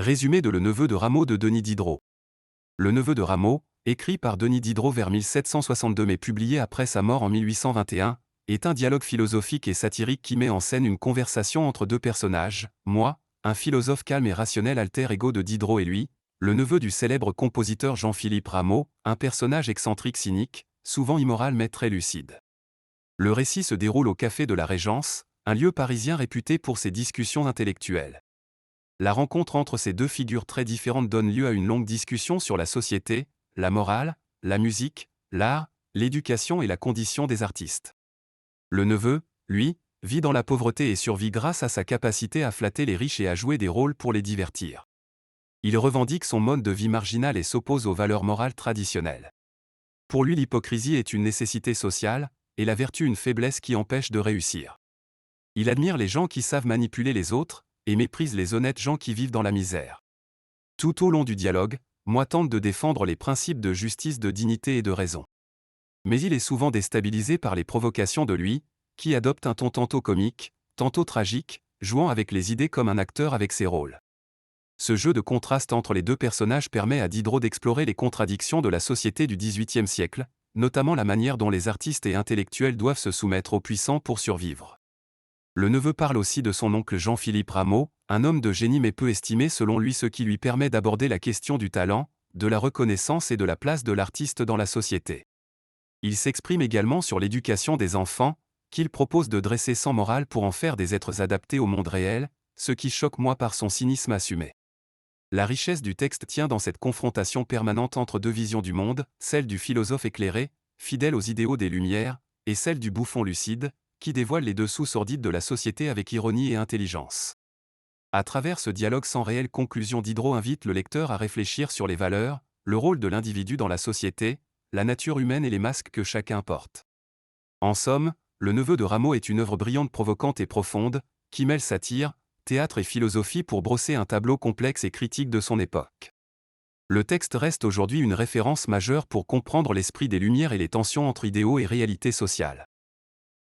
Résumé de Le Neveu de Rameau de Denis Diderot. Le Neveu de Rameau, écrit par Denis Diderot vers 1762 mais publié après sa mort en 1821, est un dialogue philosophique et satirique qui met en scène une conversation entre deux personnages, moi, un philosophe calme et rationnel alter ego de Diderot et lui, le neveu du célèbre compositeur Jean-Philippe Rameau, un personnage excentrique cynique, souvent immoral mais très lucide. Le récit se déroule au Café de la Régence, un lieu parisien réputé pour ses discussions intellectuelles. La rencontre entre ces deux figures très différentes donne lieu à une longue discussion sur la société, la morale, la musique, l'art, l'éducation et la condition des artistes. Le neveu, lui, vit dans la pauvreté et survit grâce à sa capacité à flatter les riches et à jouer des rôles pour les divertir. Il revendique son mode de vie marginal et s'oppose aux valeurs morales traditionnelles. Pour lui, l'hypocrisie est une nécessité sociale, et la vertu une faiblesse qui empêche de réussir. Il admire les gens qui savent manipuler les autres, et méprise les honnêtes gens qui vivent dans la misère. Tout au long du dialogue, moi tente de défendre les principes de justice, de dignité et de raison. Mais il est souvent déstabilisé par les provocations de lui, qui adopte un ton tantôt comique, tantôt tragique, jouant avec les idées comme un acteur avec ses rôles. Ce jeu de contraste entre les deux personnages permet à Diderot d'explorer les contradictions de la société du XVIIIe siècle, notamment la manière dont les artistes et intellectuels doivent se soumettre aux puissants pour survivre. Le neveu parle aussi de son oncle Jean-Philippe Rameau, un homme de génie mais peu estimé selon lui, ce qui lui permet d'aborder la question du talent, de la reconnaissance et de la place de l'artiste dans la société. Il s'exprime également sur l'éducation des enfants, qu'il propose de dresser sans morale pour en faire des êtres adaptés au monde réel, ce qui choque moi par son cynisme assumé. La richesse du texte tient dans cette confrontation permanente entre deux visions du monde, celle du philosophe éclairé, fidèle aux idéaux des Lumières, et celle du bouffon lucide, qui dévoile les dessous sordides de la société avec ironie et intelligence. À travers ce dialogue sans réelle conclusion, Diderot invite le lecteur à réfléchir sur les valeurs, le rôle de l'individu dans la société, la nature humaine et les masques que chacun porte. En somme, Le Neveu de Rameau est une œuvre brillante, provocante et profonde, qui mêle satire, théâtre et philosophie pour brosser un tableau complexe et critique de son époque. Le texte reste aujourd'hui une référence majeure pour comprendre l'esprit des Lumières et les tensions entre idéaux et réalité sociale.